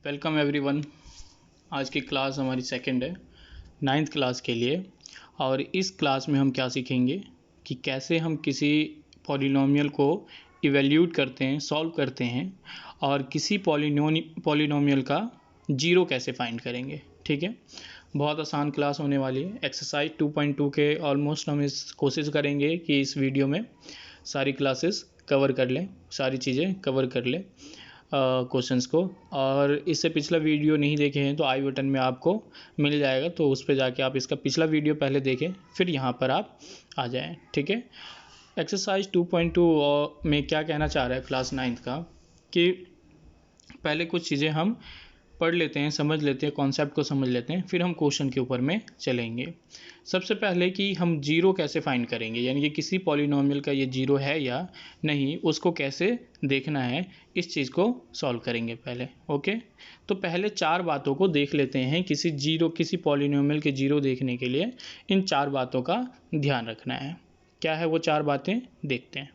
Welcome everyone. आज की class हमारी सेकंड है, 9th क्लास के लिए। और इस क्लास में हम क्या सीखेंगे कि कैसे हम किसी पॉलिनोमियल को इवेल्यूट करते हैं, सॉल्व करते हैं, और किसी पॉलिनोमियल का जीरो कैसे फाइंड करेंगे। ठीक है, बहुत आसान क्लास होने वाली है। एक्सरसाइज 2.2 के ऑलमोस्ट हम इस कोशिश करेंगे कि इस वीडियो में सारी क्लासेस कवर कर लें, सारी चीज़ें कवर कर लें क्वेश्चंस को। और इससे पिछला वीडियो नहीं देखे हैं तो आई बटन में आपको मिल जाएगा, तो उस पर जाके आप इसका पिछला वीडियो पहले देखें, फिर यहाँ पर आप आ जाएं। ठीक है, एक्सरसाइज 2.2 में क्या कहना चाह रहा है क्लास 9th का कि पहले कुछ चीज़ें हम पढ़ लेते हैं, समझ लेते हैं, कॉन्सेप्ट को समझ लेते हैं, फिर हम क्वेश्चन के ऊपर में चलेंगे। सबसे पहले कि हम जीरो कैसे फाइंड करेंगे, यानी कि किसी पॉलिनोमियल का ये जीरो है या नहीं, उसको कैसे देखना है, इस चीज़ को सॉल्व करेंगे पहले। ओके, तो पहले चार बातों को देख लेते हैं। किसी पॉलिनोमियल के जीरो देखने के लिए इन चार बातों का ध्यान रखना है। क्या है वो चार बातें, देखते हैं।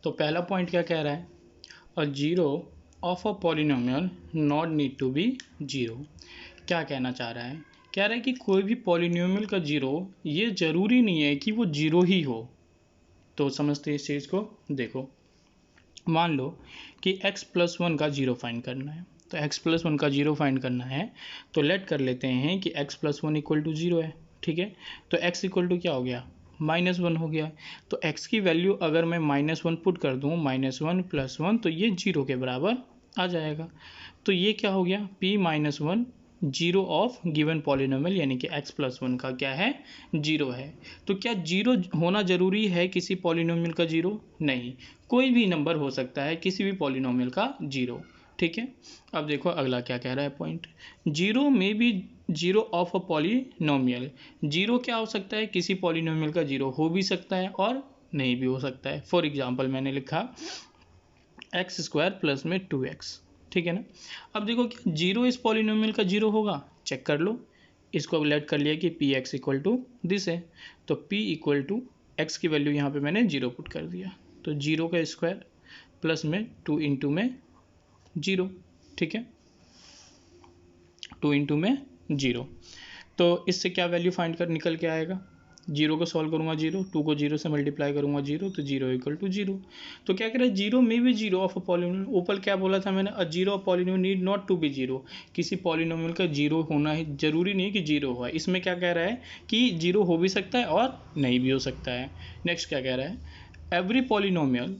तो पहला पॉइंट क्या कह रहा है, a zero of a polynomial not need to be zero. क्या कहना चाह रहा है, कह रहा है कि कोई भी पॉलिनोमियल का जीरो ये ज़रूरी नहीं है कि वो जीरो ही हो। तो समझते हैं इस चीज़ को। देखो, मान लो कि x+1 का जीरो फाइंड करना है, तो x+1 का जीरो फाइंड करना है तो लेट कर लेते हैं कि x+1 इक्वल टू जीरो है। ठीक है, तो x इक्वल टू क्या हो गया, -1 हो गया। तो x की वैल्यू अगर मैं -1 पुट कर दूँ, -1 + 1, तो ये जीरो के बराबर आ जाएगा। तो ये क्या हो गया, p-1 zero of given polynomial, यानी कि x+1 का क्या है, जीरो है। तो क्या जीरो होना जरूरी है किसी पॉलिनोमियल का जीरो? नहीं, कोई भी नंबर हो सकता है किसी भी पॉलिनोमियल का जीरो। ठीक है, अब देखो अगला क्या कह रहा है पॉइंट, जीरो में भी zero of a polynomial. Zero क्या हो सकता है, किसी पॉलिनोमियल का जीरो हो भी सकता है और नहीं भी हो सकता है। फॉर एग्जाम्पल मैंने लिखा x² प्लस में 2x। ठीक है ना। अब देखो क्या जीरो इस पॉलिनोमियल का जीरो होगा, चेक कर लो। इसको लेट कर लिया कि px इक्वल टू दिस है, तो p इक्वल टू x की वैल्यू यहाँ पे मैंने जीरो पुट कर दिया, तो जीरो का स्क्वायर प्लस में 2 इंटू में जीरो। ठीक है, 2 इंटू में जीरो। तो इससे क्या वैल्यू फाइंड कर निकल के आएगा, जीरो को सॉल्व करूंगा जीरो, 2 को जीरो से मल्टीप्लाई करूंगा जीरो, तो जीरो इक्वल टू जीरो। तो क्या कह रहा है, जीरो में भी जीरो ऑफ अ पॉलिनोमियल। ऊपर क्या बोला था मैंने, a zero of polynomial need not to be zero. किसी पॉलिनोमियल का जीरो होना ही जरूरी नहीं कि जीरो हुआ। इसमें क्या कह रहा है कि जीरो हो भी सकता है और नहीं भी हो सकता है। नेक्स्ट क्या कह रहा है, एवरी पॉलिनोमियल,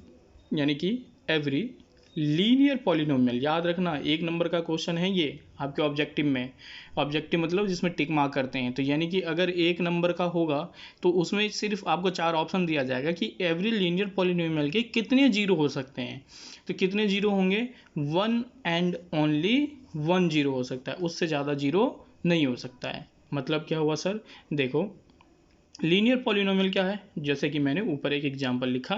यानी कि एवरी लीनियर पॉलिनोमियल। याद रखना, एक नंबर का क्वेश्चन है ये आपके ऑब्जेक्टिव में। ऑब्जेक्टिव मतलब जिसमें टिक मार्क करते हैं। तो यानी कि अगर एक नंबर का होगा तो उसमें सिर्फ आपको चार ऑप्शन दिया जाएगा कि एवरी लीनियर पॉलिनोमियल के कितने जीरो हो सकते हैं। तो कितने जीरो होंगे, 1 एंड ओनली 1 जीरो हो सकता है, उससे ज़्यादा जीरो नहीं हो सकता है। मतलब क्या हुआ सर, देखो लीनियर पॉलिनोमियल क्या है, जैसे कि मैंने ऊपर एक एग्जांपल लिखा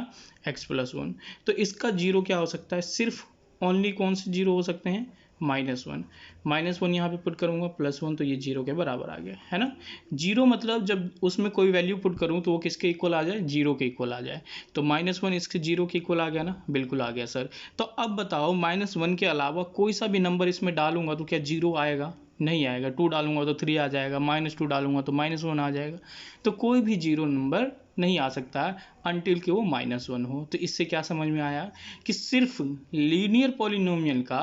x+1, तो इसका जीरो क्या हो सकता है, सिर्फ ओनली कौन से जीरो हो सकते हैं, -1। -1 यहाँ पे पुट करूँगा, +1, तो ये जीरो के बराबर आ गया है ना। जीरो मतलब जब उसमें कोई वैल्यू पुट करूँ तो वो किसके इक्वल आ जाए, जीरो के इक्वल आ जाए। तो -1 इसके जीरो के इक्वल आ गया ना, बिल्कुल आ गया सर। तो अब बताओ, -1 के अलावा कोई सा भी नंबर इसमें डालूंगा तो क्या जीरो आएगा, नहीं आएगा। 2 डालूंगा तो 3 आ जाएगा, -2 डालूंगा तो -1 आ जाएगा। तो कोई भी जीरो नंबर नहीं आ सकता है अनटिल कि वो -1 हो। तो इससे क्या समझ में आया कि सिर्फ लीनियर पॉलिनोमियल का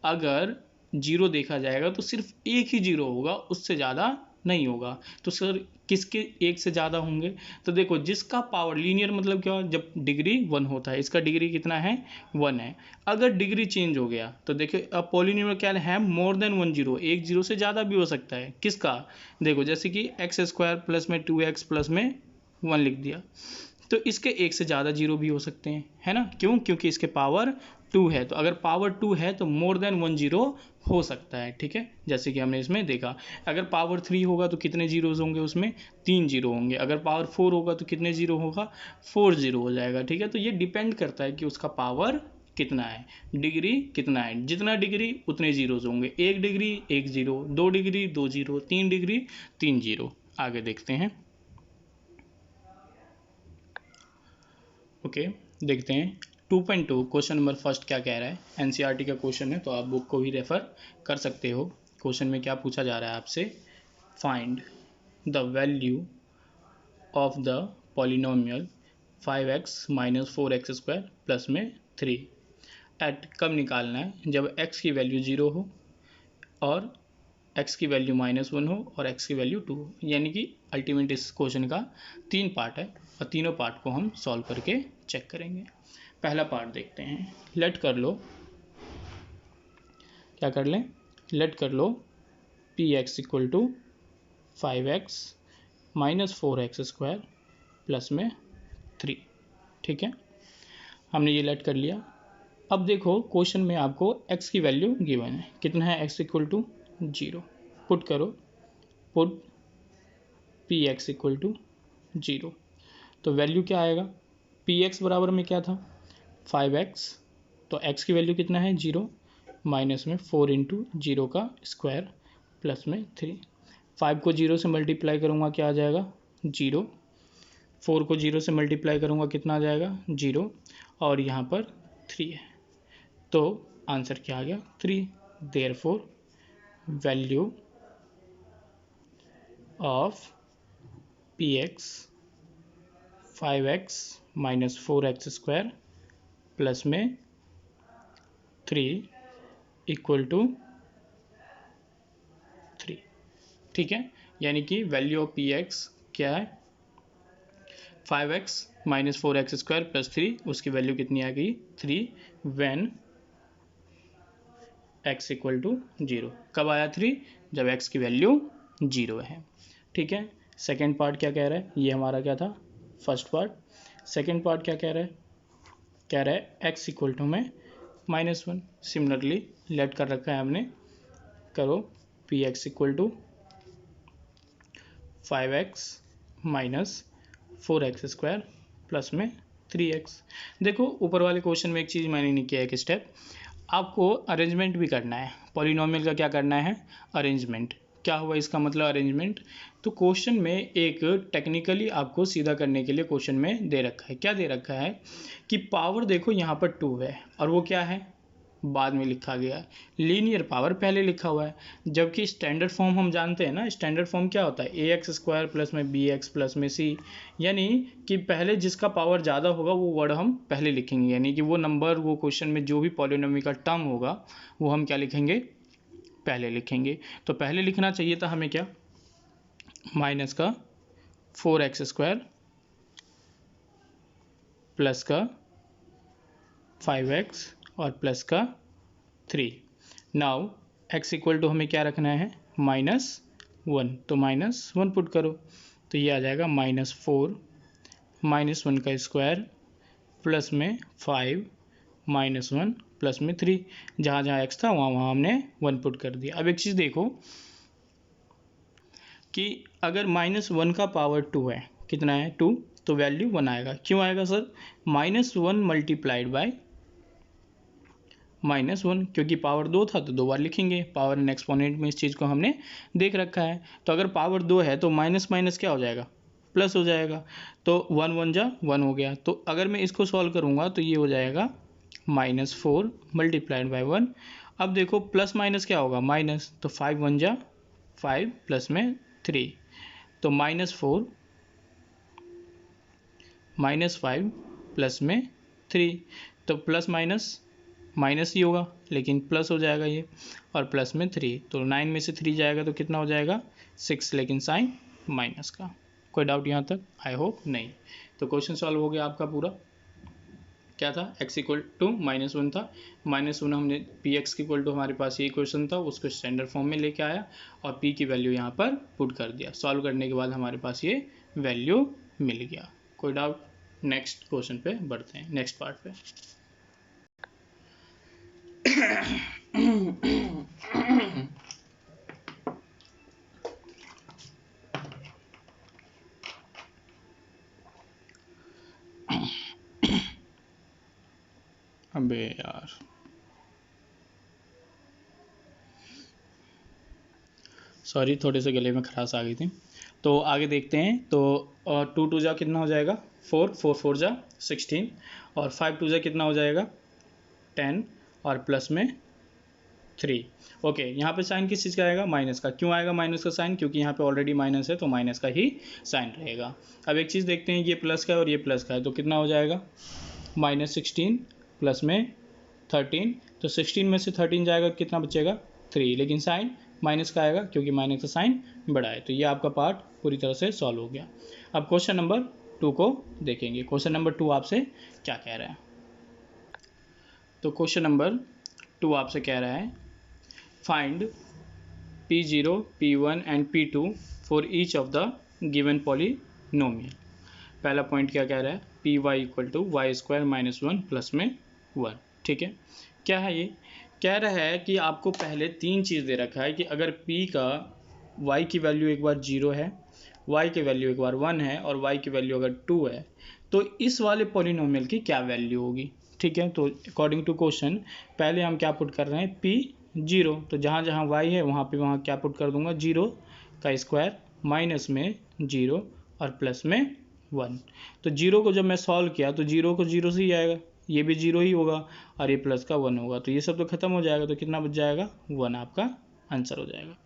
अगर जीरो देखा जाएगा तो सिर्फ एक ही जीरो होगा, उससे ज़्यादा नहीं होगा। तो सर किसके एक से ज़्यादा होंगे, तो देखो जिसका पावर, लीनियर मतलब क्या, जब डिग्री 1 होता है, इसका डिग्री कितना है, 1 है। अगर डिग्री चेंज हो गया तो देखिए अब पॉलिनोमियल क्या है, मोर देन 1 जीरो, एक जीरो से ज़्यादा भी हो सकता है। किसका, देखो जैसे कि x² प्लस में 2x प्लस में 1 लिख दिया, तो इसके एक से ज़्यादा जीरो भी हो सकते हैं, है ना। क्यों, क्योंकि इसके पावर 2 है। तो अगर पावर 2 है तो मोर देन 1 जीरो हो सकता है। ठीक है, जैसे कि हमने इसमें देखा। अगर पावर 3 होगा तो कितने जीरोज होंगे, उसमें 3 जीरो होंगे। अगर पावर 4 होगा तो कितने जीरो होगा, 4 जीरो हो जाएगा। ठीक है, तो ये डिपेंड करता है कि उसका पावर कितना है, डिग्री कितना है। जितना डिग्री उतने जीरोज होंगे, 1 degree 1 zero, 2 degree 2 zero, 3 degree 3 zero. आगे देखते हैं। ओके, देखते हैं 2.2 क्वेश्चन नंबर फर्स्ट क्या कह रहा है, एनसीईआरटी का क्वेश्चन है तो आप बुक को भी रेफर कर सकते हो। क्वेश्चन में क्या पूछा जा रहा है आपसे, find the value of the polynomial 5x minus 4x square plus में 3 एट, कब निकालना है, जब x की वैल्यू 0 हो और x की वैल्यू -1 हो और x की वैल्यू 2 हो। यानी कि अल्टीमेट इस क्वेश्चन का 3 पार्ट है और तीनों पार्ट को हम सॉल्व करके चेक करेंगे। पहला पार्ट देखते हैं, लेट कर लो, क्या कर लें, लेट कर लो px equal to 5x minus 4x square plus में 3। ठीक है, हमने ये लेट कर लिया। अब देखो क्वेश्चन में आपको x की वैल्यू गिवन है, कितना है, x इक्वल टू 0। पुट करो, पुट px इक्वल टू 0, तो वैल्यू क्या आएगा, px बराबर में क्या था 5x, तो x की वैल्यू कितना है 0, माइनस में 4 इंटू 0 का स्क्वायर प्लस में 3। 5 को 0 से मल्टीप्लाई करूँगा क्या आ जाएगा 0, 4 को 0 से मल्टीप्लाई करूँगा कितना आ जाएगा 0, और यहाँ पर 3 है, तो आंसर क्या आ गया 3। Therefore value of px 5x minus 4x square plus में 3 इक्वल टू 3। ठीक है, यानी कि वैल्यू ऑफ px क्या है 5x minus 4x square plus 3, उसकी वैल्यू कितनी आ गई 3 व्हेन x इक्वल टू 0। कब आया 3, जब x की वैल्यू 0 है। ठीक है, सेकेंड पार्ट क्या कह रहा है, ये हमारा क्या था फर्स्ट पार्ट। सेकेंड पार्ट क्या कह रहा है, कह रहा है x इक्वल टू में -1। सिमिलरली लेट कर रखा है हमने, करो px equal to 5x minus 4x square plus में 3x। देखो ऊपर वाले क्वेश्चन में एक चीज़ मैंने नहीं किया, एक स्टेप आपको अरेंजमेंट भी करना है। पॉलिनोमियल का क्या करना है, अरेंजमेंट। क्या हुआ इसका मतलब अरेंजमेंट, तो क्वेश्चन में एक टेक्निकली आपको सीधा करने के लिए क्वेश्चन में दे रखा है, क्या दे रखा है कि पावर देखो यहाँ पर 2 है और वो क्या है बाद में लिखा गया, लीनियर पावर पहले लिखा हुआ है, जबकि स्टैंडर्ड फॉर्म हम जानते हैं ना, स्टैंडर्ड फॉर्म क्या होता है ax स्क्वायर प्लस में bx प्लस में c, यानी कि पहले जिसका पावर ज़्यादा होगा वो वर्ड हम पहले लिखेंगे, यानी कि वो नंबर, वो क्वेश्चन में जो भी पॉलिनोमी का टर्म होगा वो हम क्या लिखेंगे पहले लिखेंगे। तो पहले लिखना चाहिए था हमें क्या, माइनस का 4x स्क्वायर प्लस का 5x और प्लस का 3। नाउ x इक्वल टू हमें क्या रखना है -1, तो -1 पुट करो, तो ये आ जाएगा -4 -1 का स्क्वायर प्लस में 5 -1 प्लस में 3। जहाँ जहाँ x था वहाँ वहाँ हमने 1 पुट कर दिया। अब एक चीज़ देखो कि अगर -1 का पावर 2 है, कितना है 2, तो वैल्यू 1 आएगा। क्यों आएगा सर, -1 मल्टीप्लाइड बाय -1, क्योंकि पावर 2 था तो 2 बार लिखेंगे, पावर एंड एक्सपोनेंट में इस चीज़ को हमने देख रखा है। तो अगर पावर 2 है तो माइनस माइनस क्या हो जाएगा, प्लस हो जाएगा, तो 1 1 जा 1 हो गया। तो अगर मैं इसको सॉल्व करूँगा तो ये हो जाएगा -4 मल्टीप्लाइड बाय 1। अब देखो प्लस माइनस क्या होगा माइनस, तो 5 1 जा 5 प्लस में 3, तो -4 -5 प्लस में 3, तो प्लस माइनस माइनस ही होगा लेकिन प्लस हो जाएगा ये, और प्लस में 3, तो 9 में से 3 जाएगा तो कितना हो जाएगा 6, लेकिन साइन माइनस का। कोई डाउट यहाँ तक, आई होप नहीं। तो क्वेश्चन सॉल्व हो गया आपका पूरा। क्या था, x इक्वल टू -1 था, -1 हमने px की इक्वल टू, हमारे पास ये क्वेश्चन था, उसको स्टैंडर्ड फॉर्म में लेके आया और p की वैल्यू यहाँ पर पुट कर दिया। सॉल्व करने के बाद हमारे पास ये वैल्यू मिल गया। कोई डाउट, नेक्स्ट क्वेश्चन पे बढ़ते हैं, नेक्स्ट पार्ट पे। अबे यार, सॉरी थोड़े से गले में खराश आ गई थी। तो आगे देखते हैं, तो 2 2 जा कितना हो जाएगा 4, 4 4 जा 16, और 5 टू ज़ा कितना हो जाएगा 10 और प्लस में 3। ओके, यहाँ पे साइन किस चीज़ का आएगा, माइनस का। क्यों आएगा माइनस का साइन, क्योंकि यहाँ पे ऑलरेडी माइनस है तो माइनस का ही साइन रहेगा। अब एक चीज़ देखते हैं, ये प्लस का है और ये प्लस का है तो कितना हो जाएगा -16 प्लस में 13, तो 16 में से 13 जाएगा कितना बचेगा 3, लेकिन साइन माइनस का आएगा क्योंकि माइनस का साइन बड़ा है। तो ये आपका पार्ट पूरी तरह से सॉल्व हो गया। अब क्वेश्चन नंबर 2 को देखेंगे। क्वेश्चन नंबर 2 आपसे क्या कह रहा है। तो क्वेश्चन नंबर 2 आपसे कह रहा है find P0, P1 and P2 for each of the given polynomial. पहला पॉइंट क्या कह रहा है, p y equal to y square minus 1 plus में 1। ठीक है, क्या है ये, कह रहा है कि आपको पहले 3 चीज़ दे रखा है कि अगर p का y की वैल्यू एक बार 0 है, y की वैल्यू एक बार 1 है और y की वैल्यू अगर 2 है तो इस वाले पॉलिनोमियल की क्या वैल्यू होगी। ठीक है, तो अकॉर्डिंग टू क्वेश्चन पहले हम क्या पुट कर रहे हैं, p 0, तो जहाँ जहाँ y है वहाँ पे वहाँ क्या पुट कर दूंगा, 0 का स्क्वायर माइनस में 0 और प्लस में 1। तो 0 को जब मैं सॉल्व किया तो 0 को 0 से ही आएगा, ये भी 0 ही होगा और ये प्लस का 1 होगा, तो ये सब तो खत्म हो जाएगा, तो कितना बच जाएगा 1 आपका आंसर हो जाएगा।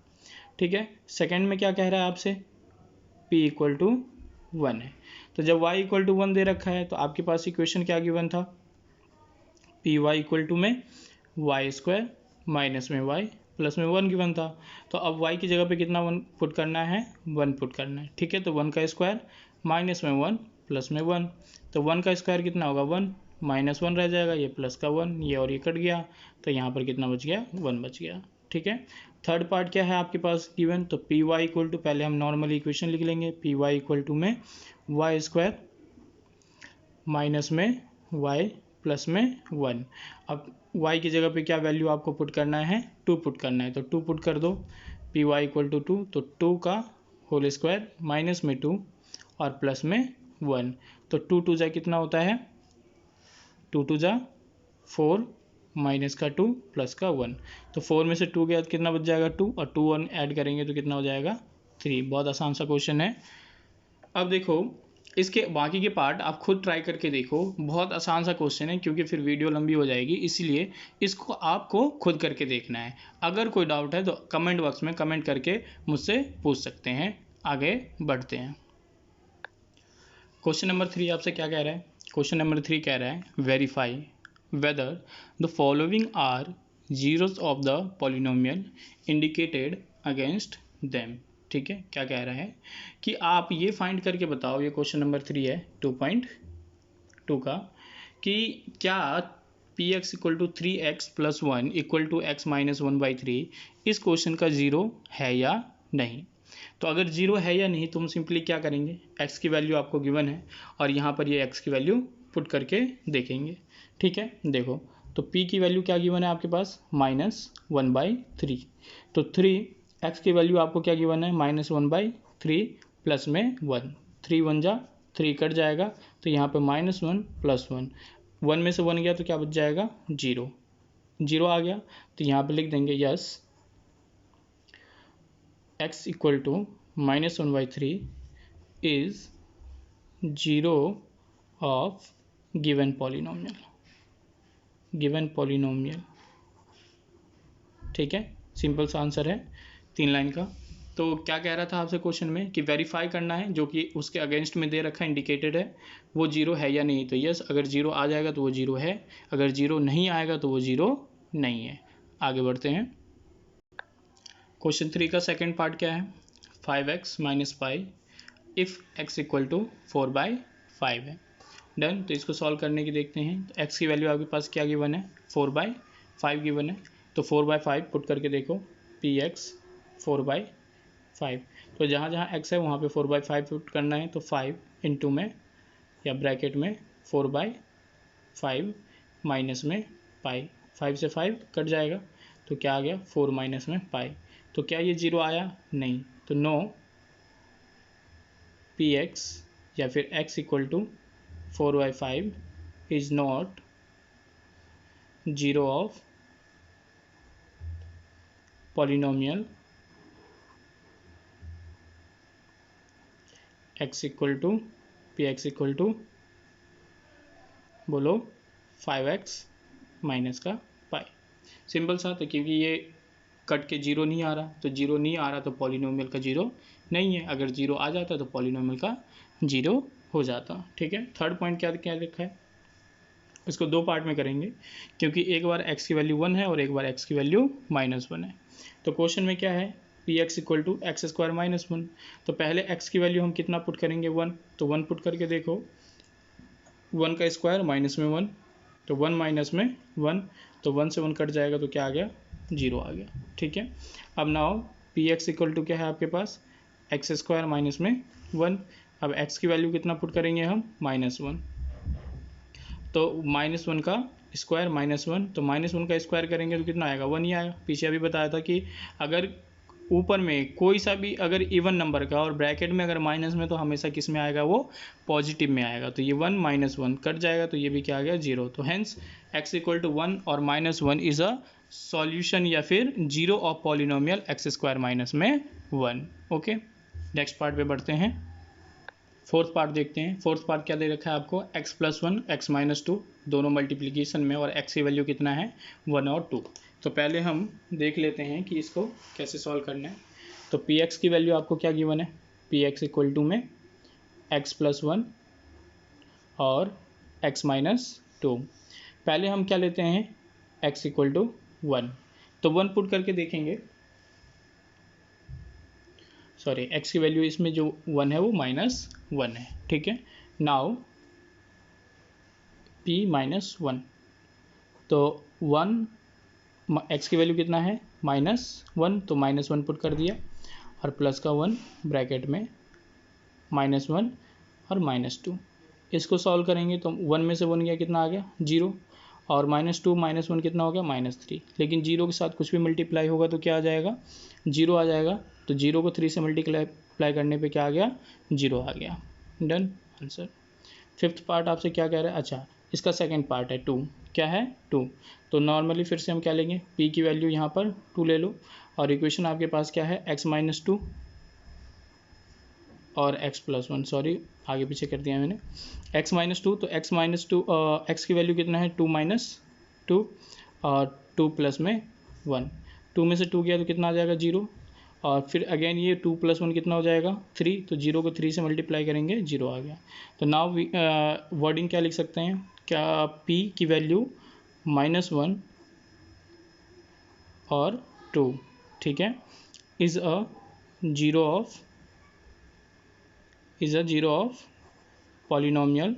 ठीक है, सेकंड में क्या कह रहा है आपसे, p इक्वल टू 1 है, तो जब y इक्वल टू 1 दे रखा है तो आपके पास इक्वेशन क्या गिवन था, पी वाई इक्वल टू में वाई स्क्वायर माइनस में y प्लस में 1 गिवन था। तो अब y की जगह पे कितना 1 पुट करना है, 1 पुट करना है। ठीक है, तो 1 का स्क्वायर माइनस में 1 प्लस में 1, तो 1 का स्क्वायर कितना होगा 1, माइनस 1 रह जाएगा, ये प्लस का 1, ये और ये कट गया, तो यहाँ पर कितना बच गया 1 बच गया। ठीक है, थर्ड पार्ट क्या है आपके पास गिवन, तो पी वाई इक्वल टू, पहले हम नॉर्मल इक्वेशन लिख लेंगे, पी वाई इक्वल टू में वाई स्क्वायर माइनस में y प्लस में 1। अब y की जगह पे क्या वैल्यू आपको पुट करना है, 2 पुट करना है, तो 2 पुट कर दो, पी वाई इक्वल टू 2, तो 2 का होल स्क्वायर माइनस में 2 और प्लस में 1, तो 2 टू जा कितना होता है, 2 टू जा 4 माइनस का 2 प्लस का 1, तो 4 में से 2 गया तो कितना बच जाएगा 2 और 2 1 ऐड करेंगे तो कितना हो जाएगा 3। बहुत आसान सा क्वेश्चन है। अब देखो इसके बाकी के पार्ट आप खुद ट्राई करके देखो, बहुत आसान सा क्वेश्चन है, क्योंकि फिर वीडियो लंबी हो जाएगी, इसीलिए इसको आपको खुद करके देखना है। अगर कोई डाउट है तो कमेंट बॉक्स में कमेंट करके मुझसे पूछ सकते हैं। आगे बढ़ते हैं। क्वेश्चन नंबर 3 आपसे क्या कह रहा है, क्वेश्चन नंबर 3 कह रहा है verify whether the following are zeros of the polynomial indicated against them. ठीक है, क्या कह रहा है कि आप ये फाइंड करके बताओ, ये क्वेश्चन नंबर 3 है 2.2 का, कि क्या p x equal to 3x plus 1 equal to x minus 1/3 इस क्वेश्चन का ज़ीरो है या नहीं। तो अगर ज़ीरो है या नहीं तो हम सिंपली क्या करेंगे, x की वैल्यू आपको गिवन है और यहाँ पर ये x की वैल्यू पुट करके देखेंगे। ठीक है, देखो तो p की वैल्यू क्या गिवन है आपके पास, -1/3, तो 3x की वैल्यू आपको क्या गिवन है, -1/3 प्लस में 1, 3 1 जा 3 कट जाएगा, तो यहाँ पे -1 प्लस 1, 1 में से 1 गया तो क्या बच जाएगा 0, 0 आ गया, तो यहाँ पे लिख देंगे yes x equal to -1/3 is 0 of given polynomial, given polynomial. ठीक है, सिंपल सा आंसर है 3 लाइन का। तो क्या कह रहा था आपसे क्वेश्चन में कि वेरीफाई करना है, जो कि उसके अगेंस्ट में दे रखा है, इंडिकेटेड है, वो 0 है या नहीं। तो यस, अगर 0 आ जाएगा तो वो 0 है, अगर 0 नहीं आएगा तो वो 0 नहीं है। आगे बढ़ते हैं। क्वेश्चन 3 का सेकेंड पार्ट क्या है, 5x minus pi if x equal to 4/5 है। डन, तो इसको सॉल्व करने की देखते हैं। तो x की वैल्यू आपके पास क्या गिवन है, 4/5 गिवन है, तो 4/5 पुट करके देखो, पी एक्स 4/5, तो जहाँ जहाँ x है वहाँ पे 4/5 पुट करना है, तो 5 इंटू में या ब्रैकेट में 4/5 माइनस में पाई, 5 से 5 कट जाएगा, तो क्या आ गया 4 माइनस में पाई। तो क्या ये 0 आया, नहीं, तो नो पी एक्स या फिर x equal to 4/5 is not 0 of polynomial x equal to p x equal to बोलो 5x माइनस का पाई। सिंपल सा, तो क्योंकि ये कट के जीरो नहीं आ रहा, तो जीरो नहीं आ रहा तो पॉलिनोमियल का जीरो नहीं है, अगर जीरो आ जाता तो पॉलिनोमियल का जीरो हो जाता। ठीक है, थर्ड पॉइंट क्या क्या लिखा है, इसको दो पार्ट में करेंगे क्योंकि एक बार x की वैल्यू 1 है और एक बार x की वैल्यू -1 है। तो क्वेश्चन में क्या है, px equal to x square -1। तो पहले x की वैल्यू हम कितना पुट करेंगे 1, तो 1 पुट करके देखो, 1 का स्क्वायर माइनस में 1, तो 1 माइनस में 1, तो 1 से 1 कट जाएगा तो क्या आ गया, 0 आ गया। ठीक है, अब नाउ px इक्वल टू क्या है आपके पास, एक्स स्क्वायर माइनस में 1। अब x की वैल्यू कितना पुट करेंगे हम, -1, तो -1 का स्क्वायर -1, तो -1 का स्क्वायर करेंगे तो कितना आएगा, 1 ही आएगा। पीछे अभी बताया था कि अगर ऊपर में कोई सा भी अगर इवन नंबर का और ब्रैकेट में अगर माइनस में, तो हमेशा किस में आएगा, वो पॉजिटिव में आएगा। तो ये 1 -1 कट जाएगा तो ये भी क्या आ गया, 0। तो हेंस x इक्वल टू 1 और -1 इज़ अ सॉल्यूशन या फिर zero of polynomial x square minus में 1। ओके, नेक्स्ट पार्ट पे बढ़ते हैं, फोर्थ पार्ट देखते हैं। फोर्थ पार्ट क्या दे रखा है आपको, x + 1 x - 2 दोनों मल्टीप्लिकेशन में, और x की वैल्यू कितना है, 1 और 2। तो पहले हम देख लेते हैं कि इसको कैसे सॉल्व करना है। तो px की वैल्यू आपको क्या गिवन है, px इक्वल टू में x + 1 और x - 2। पहले हम क्या लेते हैं, x इक्वल टू 1, तो 1 पुट करके देखेंगे, सॉरी x की वैल्यू इसमें जो 1 है वो -1 है। ठीक है, नाउ p -1, तो 1 x की वैल्यू कितना है, -1, तो -1 पुट कर दिया और प्लस का 1 ब्रैकेट में -1 और -2। इसको सॉल्व करेंगे तो 1 में से 1 गया, कितना आ गया, 0, और -2 -1 कितना हो गया, -3। लेकिन 0 के साथ कुछ भी मल्टीप्लाई होगा तो क्या आ जाएगा, 0 आ जाएगा। तो 0 को 3 से मल्टीप्लाई करने पे क्या आ गया, 0 आ गया। Done answer. फिफ्थ पार्ट आपसे क्या कह रहा है, अच्छा इसका सेकंड पार्ट है 2, क्या है 2। तो नॉर्मली फिर से हम क्या लेंगे, p की वैल्यू यहाँ पर 2 ले लो, और इक्वेशन आपके पास क्या है, x - 2 और x + 1, सॉरी आगे पीछे कर दिया मैंने, x - 2, तो x - 2 x की वैल्यू कितना है, 2 - 2 और 2 प्लस में 1, 2 में से 2 गया तो कितना आ जाएगा, 0, और फिर अगेन ये 2 + 1 कितना हो जाएगा, 3, तो 0 को 3 से मल्टीप्लाई करेंगे, 0 आ गया। तो नाउ वर्डिंग क्या लिख सकते हैं, क्या p की वैल्यू -1 और 2, ठीक है, is a zero of polynomial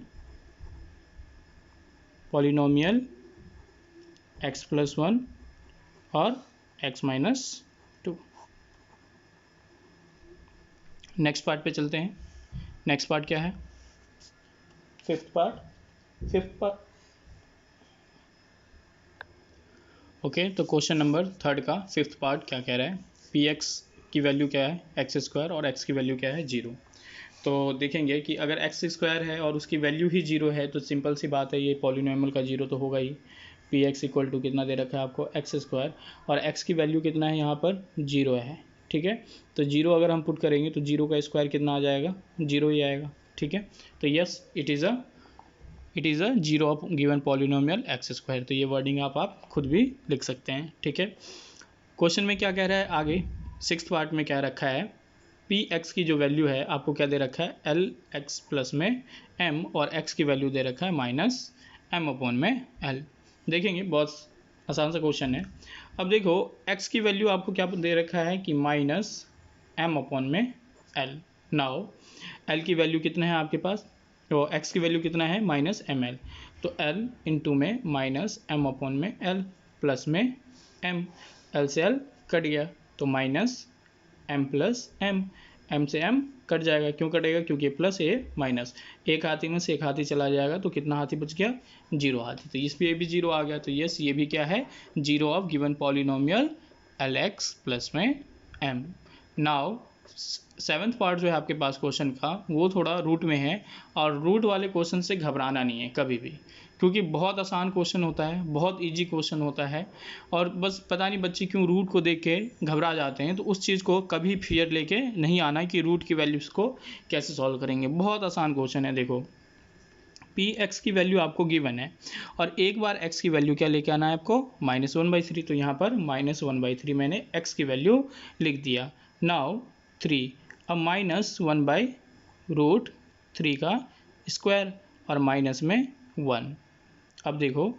x + 1 और x - 2। नेक्स्ट पार्ट पे चलते हैं। नेक्स्ट पार्ट क्या है, फिफ्थ पार्ट। ओके, तो क्वेश्चन नंबर 3 का फिफ्थ पार्ट क्या कह रहा है, px की वैल्यू क्या है, x² और x की वैल्यू क्या है, 0। तो देखेंगे कि अगर x² है और उसकी वैल्यू ही 0 है तो सिंपल सी बात है, ये पॉलिनोमियल का 0 तो होगा ही। px इक्वल टू कितना दे रखा है आपको, x² और x की वैल्यू कितना है यहाँ पर, 0 है। ठीक है, तो 0 अगर हम पुट करेंगे तो 0 का स्क्वायर कितना आ जाएगा, 0 ही आएगा। ठीक है, तो yes it is a zero of given polynomial x²। तो ये वर्डिंग आप खुद भी लिख सकते हैं। ठीक है, क्वेश्चन में क्या कह रहा है आगे, सिक्स्थ पार्ट में क्या रखा है, px की जो वैल्यू है आपको क्या दे रखा है, lx प्लस में m, और x की वैल्यू दे रखा है -m/l। देखेंगे बहुत आसान सा क्वेश्चन है। अब देखो x की वैल्यू आपको क्या दे रखा है कि -m/l। नाउ l की वैल्यू कितना है आपके पास, तो x की वैल्यू कितना है, -ml, तो l इंटू में -m/l प्लस में m, l से l कट गया तो -m + m, m से m कट जाएगा। क्यों कटेगा, क्योंकि प्लस ए माइनस, एक हाथी में से एक हाथी चला जाएगा तो कितना हाथी बच गया, 0 हाथी। तो इस पे ये भी 0 आ गया। तो यस ये भी क्या है, zero of given polynomial lx plus में m। नाउ सेवन्थ पार्ट जो है आपके पास क्वेश्चन का, वो थोड़ा रूट में है, और रूट वाले क्वेश्चन से घबराना नहीं है कभी भी, क्योंकि बहुत आसान क्वेश्चन होता है, बहुत इजी क्वेश्चन होता है, और बस पता नहीं बच्चे क्यों रूट को देख के घबरा जाते हैं। तो उस चीज़ को कभी फियर लेके नहीं आना कि रूट की वैल्यूज़ को कैसे सॉल्व करेंगे, बहुत आसान क्वेश्चन है। देखो पी एक्स की वैल्यू आपको गिवन है और एक बार एक्स की वैल्यू क्या लेके आना है आपको -1/3। तो यहाँ पर -1/3 मैंने एक्स की वैल्यू लिख दिया। नाउ 3, अब -1/√3 का स्क्वायर और माइनस में 1। अब देखो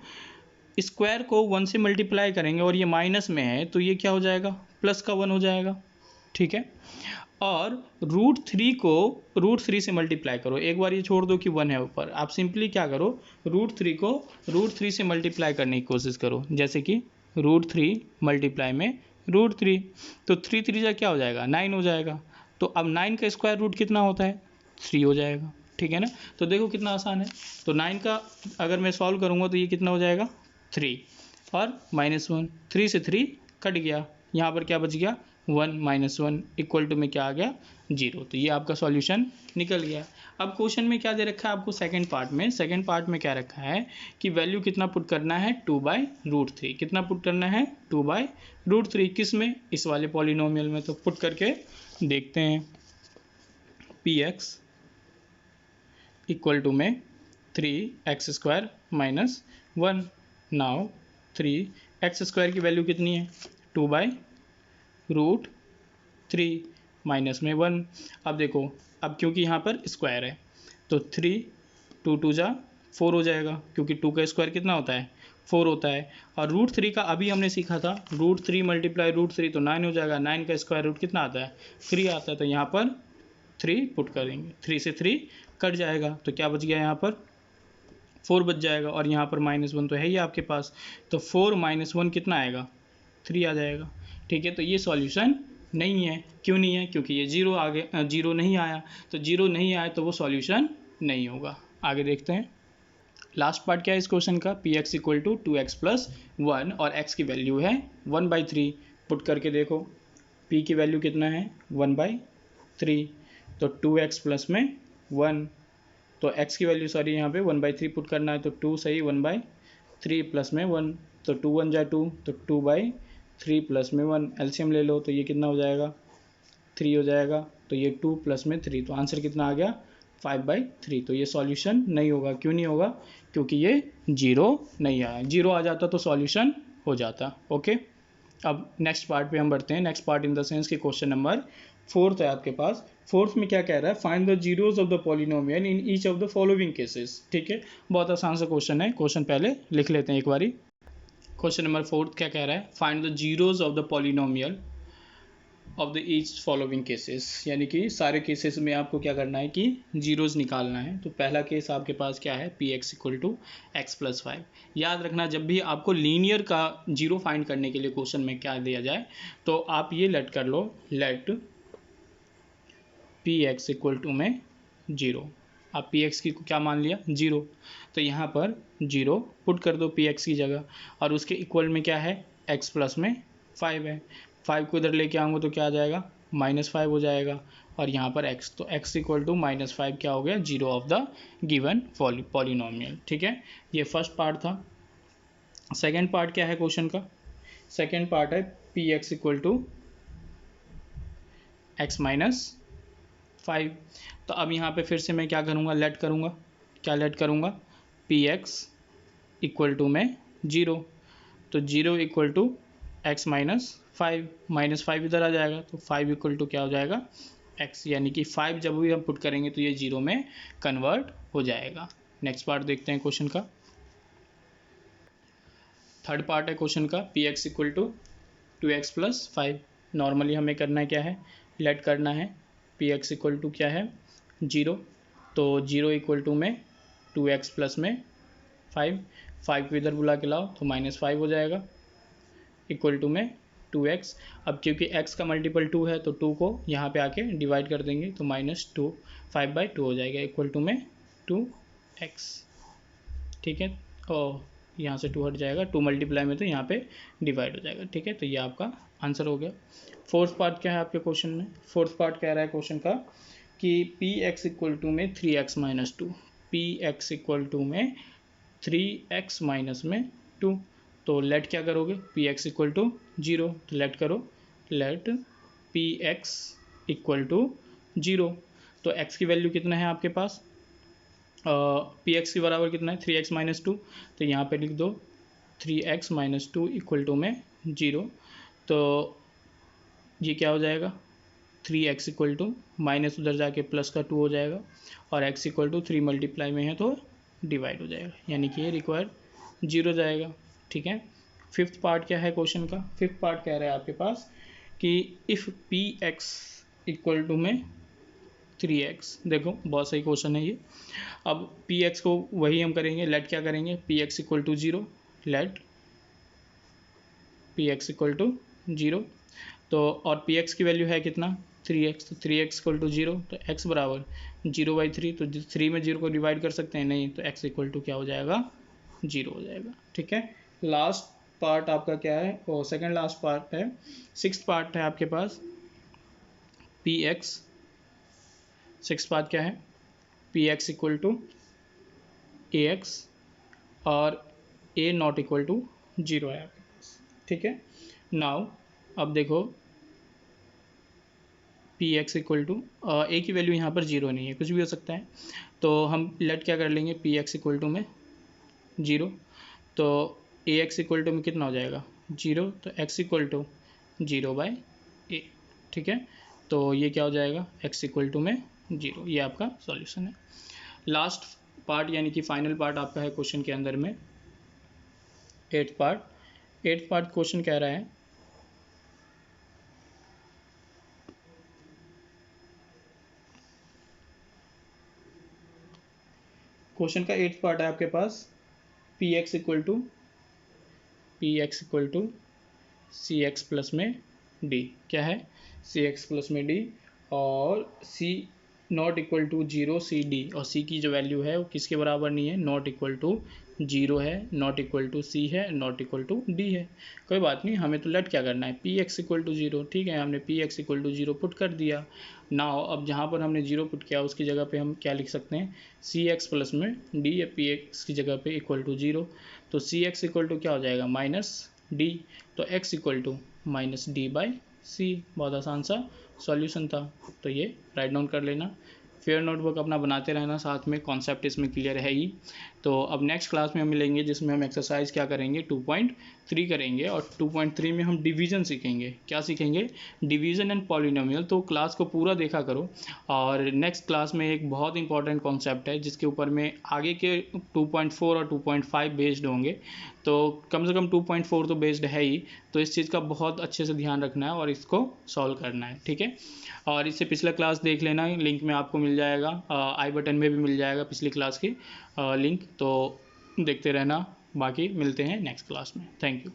स्क्वायर को 1 से मल्टीप्लाई करेंगे और ये माइनस में है तो ये क्या हो जाएगा, प्लस का 1 हो जाएगा। ठीक है, और √3 को √3 से मल्टीप्लाई करो। एक बार ये छोड़ दो कि 1 है ऊपर, आप सिंपली क्या करो, √3 को √3 से मल्टीप्लाई करने की कोशिश करो। जैसे कि √3 मल्टीप्लाई में √3, तो 3 3 जा क्या हो जाएगा, 9 हो जाएगा। तो अब 9 का स्क्वायर रूट कितना होता है, 3 हो जाएगा। ठीक है ना, तो देखो कितना आसान है। तो 9 का अगर मैं सॉल्व करूँगा तो ये कितना हो जाएगा, 3 और -1, 3 से 3 कट गया, यहाँ पर क्या बच गया, 1 -1 इक्वल टू में क्या आ गया, 0। तो ये आपका सॉल्यूशन निकल गया। अब क्वेश्चन में क्या दे रखा है आपको, सेकंड पार्ट में क्या रखा है कि वैल्यू कितना पुट करना है, 2/√3। कितना पुट करना है, 2/√3। किस में, इस वाले पॉलिनोमियल में। तो पुट करके देखते हैं, पी एक्स इक्वल टू में 3x² - 1। नाउ 3x² की वैल्यू कितनी है, 2/√3 माइनस में 1। अब देखो, अब क्योंकि यहाँ पर स्क्वायर है तो 3 2 2 जा 4 हो जाएगा, क्योंकि 2 का स्क्वायर कितना होता है, 4 होता है। और √3 का अभी हमने सीखा था, √3 मल्टीप्लाई √3 तो 9 हो जाएगा। 9 का स्क्वायर रूट कितना आता है, 3 आता है। तो यहाँ पर 3 पुट करेंगे, 3 से 3 कट जाएगा तो क्या बच गया, यहाँ पर 4 बच जाएगा। और यहाँ पर -1 तो है ही आपके पास, तो 4 - 1 कितना आएगा, 3 आ जाएगा। ठीक है, तो ये सॉल्यूशन नहीं है। क्यों नहीं है, क्योंकि ये 0 आगे 0 नहीं आया, तो 0 नहीं आया तो वो सॉल्यूशन नहीं होगा। आगे देखते हैं, लास्ट पार्ट क्या है इस क्वेश्चन का, p x equal to 2x + 1 और x की वैल्यू है 1/3। पुट करके देखो, p की वैल्यू कितना है, 1/3। तो 2x प्लस में 1, तो x की वैल्यू सॉरी यहाँ पे 1/3 पुट करना है, तो 2 सही, 1/3 प्लस में 1, तो 2 1 जा 2, तो 2/3 प्लस में 1 एलसीएम ले लो, तो ये कितना हो जाएगा, 3 हो जाएगा। तो ये 2 प्लस में 3, तो आंसर कितना आ गया, 5/3। तो ये सॉल्यूशन नहीं होगा। क्यों नहीं होगा, क्योंकि ये 0 नहीं आया। 0 आ जाता तो सॉल्यूशन हो जाता। ओके, अब नेक्स्ट पार्ट पे हम बढ़ते हैं। Next part in the sense कि क्वेश्चन नंबर 4 है आपके पास। 4 में क्या कह रहा है, find the zeros of the polynomial in each of the following cases. ठीक है, बहुत आसान सा क्वेश्चन है। क्वेश्चन पहले लिख लेते हैं एक बारी। क्वेश्चन नंबर 4 क्या कह रहा है, find the zeros of the polynomial of the each following cases, यानी कि सारे केसेस में आपको क्या करना है कि जीरोज निकालना है। तो पहला केस आपके पास क्या है, p x equal to x plus 5। याद रखना, जब भी आपको लीनियर का जीरो फाइंड करने के लिए क्वेश्चन में क्या दिया जाए तो आप ये लेट कर लो, let P x equal to में 0। आप पी एक्स की क्या मान लिया, 0, तो यहाँ पर 0 पुट कर दो पी एक्स की जगह, और उसके इक्वल में क्या है, एक्स प्लस में 5 है। 5 को इधर लेके आऊँगा तो क्या आ जाएगा, -5 हो जाएगा। और यहाँ पर x, तो x इक्वल टू -5 क्या हो गया, 0 ऑफ द गिवन पॉलिनोमियल। ठीक है, ये फर्स्ट पार्ट था। सेकेंड पार्ट क्या है क्वेश्चन का, सेकेंड पार्ट है p x equal to x -5। तो अब यहाँ पे फिर से मैं क्या करूँगा, लेट करूँगा, क्या लेट करूँगा, पी एक्स इक्वल टू में 0, तो 0 इक्वल टू एक्स -5, -5 इधर आ जाएगा, तो 5 इक्वल टू क्या हो जाएगा, x, यानी कि 5 जब भी हम पुट करेंगे तो ये 0 में कन्वर्ट हो जाएगा। नेक्स्ट पार्ट देखते हैं क्वेश्चन का। थर्ड पार्ट है क्वेश्चन का, p x equal to 2x + 5। Normally हमें करना है क्या है, लेट करना है, पी एक्स इक्वल टू क्या है, 0, तो 0 इक्वल टू में 2x प्लस में 5, 5 को इधर बुला के लाओ तो -5 हो जाएगा, इक्वल टू में 2x। अब क्योंकि x का मल्टीपल 2 है तो 2 को यहाँ पे आके डिवाइड कर देंगे तो -2, 5/2 हो जाएगा, इक्वल टू में 2x। ठीक है, और यहाँ से 2 हट जाएगा, 2 मल्टीप्लाई में तो यहाँ पे डिवाइड हो जाएगा। ठीक है, तो ये आपका आंसर हो गया। फोर्थ पार्ट क्या है आपके क्वेश्चन में, फोर्थ पार्ट कह रहा है क्वेश्चन का कि पी एक्स इक्वल टू में 3x - 2, P x equal to में 3x में 2। तो लेट क्या करोगे, पी एक्स इक्वल टू 0, तो लेट करो, let P x equal to 0। तो x की वैल्यू कितना है आपके पास, पी एक्स के बराबर कितना है 3x माइनस 2, तो यहाँ पे लिख दो 3x माइनस 2 इक्वल टू में 0। तो ये क्या हो जाएगा 3x इक्वल टू माइनस उधर जाके प्लस का 2 हो जाएगा, और x इक्वल टू 3 मल्टीप्लाई में है तो डिवाइड हो जाएगा, यानी कि ये रिक्वायर 0 जाएगा। ठीक है, फिफ्थ पार्ट क्या है क्वेश्चन का, फिफ्थ पार्ट कह रहा है आपके पास कि if p x equal to में 3x, देखो बहुत सही क्वेश्चन है ये। अब पी एक्स को वही हम करेंगे, लेट क्या करेंगे p x equal to 0, let P x equal to 0। तो और पी एक्स की वैल्यू है कितना 3x, तो 3x इक्वल टू 0, तो x बराबर 0/3, तो 3 में 0 को डिवाइड कर सकते हैं नहीं, तो x इक्वल टू क्या हो जाएगा 0 हो जाएगा। ठीक है, लास्ट पार्ट आपका क्या है, और सेकंड लास्ट पार्ट है, सिक्स्थ पार्ट है आपके पास पी एक्स। सिक्स्थ पार्ट क्या है p x equal to a x और ए नॉट इक्वल टू 0 है आपके पास। ठीक है, नाउ अब देखो पी एक्स इक्वल टू ए की वैल्यू यहाँ पर 0 नहीं है, कुछ भी हो सकता है, तो हम लेट क्या कर लेंगे पी एक्स इक्वल टू में 0, तो ए एक्स इक्वल टू में कितना हो जाएगा 0, तो एक्स इक्वल टू 0/a। ठीक है, तो ये क्या हो जाएगा x इक्वल टू में 0, ये आपका सॉल्यूशन है। लास्ट पार्ट यानी कि फाइनल पार्ट आपका है क्वेश्चन के अंदर में एट्थ पार्ट क्वेश्चन कह रहा है क्वेश्चन का एट्थ पार्ट है आपके पास P x equal to C X plus में डी, क्या है सी एक्स प्लस में डी, और C not equal to 0 C D, और सी की जो वैल्यू है वो किसके बराबर नहीं है, नॉट इक्वल टू 0 है, नॉट इक्वल टू सी है, नॉट इक्वल टू डी है। कोई बात नहीं, हमें तो लेट क्या करना है पी एक्स इक्वल टू 0। ठीक है, हमने p x equal to 0 put कर दिया। नाउ अब जहाँ पर हमने 0 पुट किया उसकी जगह पे हम क्या लिख सकते हैं सी एक्स प्लस में डी, या पी एक्स की जगह पे इक्वल टू 0, तो सी एक्स इक्वल टू क्या हो जाएगा माइनस डी, तो x इक्वल टू माइनस डी/सी। बहुत आसान सा सॉल्यूशन था, तो ये राइट डाउन कर लेना। फेयर नोटबुक अपना बनाते रहना, साथ में कॉन्सेप्ट इसमें क्लियर है ही। तो अब नेक्स्ट क्लास में हम मिलेंगे जिसमें हम एक्सरसाइज क्या करेंगे 2.3 करेंगे, और 2.3 में हम डिवीज़न सीखेंगे। क्या सीखेंगे डिवीज़न एंड पॉलिनोमियल। तो क्लास को पूरा देखा करो, और नेक्स्ट क्लास में एक बहुत इंपॉर्टेंट कॉन्सेप्ट है जिसके ऊपर में आगे के 2.4 और 2.5 बेस्ड होंगे, तो कम से कम 2.4 तो बेस्ड है ही, तो इस चीज़ का बहुत अच्छे से ध्यान रखना है और इसको सॉल्व करना है। ठीक है, और इससे पिछला क्लास देख लेना, लिंक में आपको मिल जाएगा, आई बटन में भी मिल जाएगा पिछली क्लास की लिंक, तो देखते रहना। बाकी मिलते हैं नेक्स्ट क्लास में। Thank you.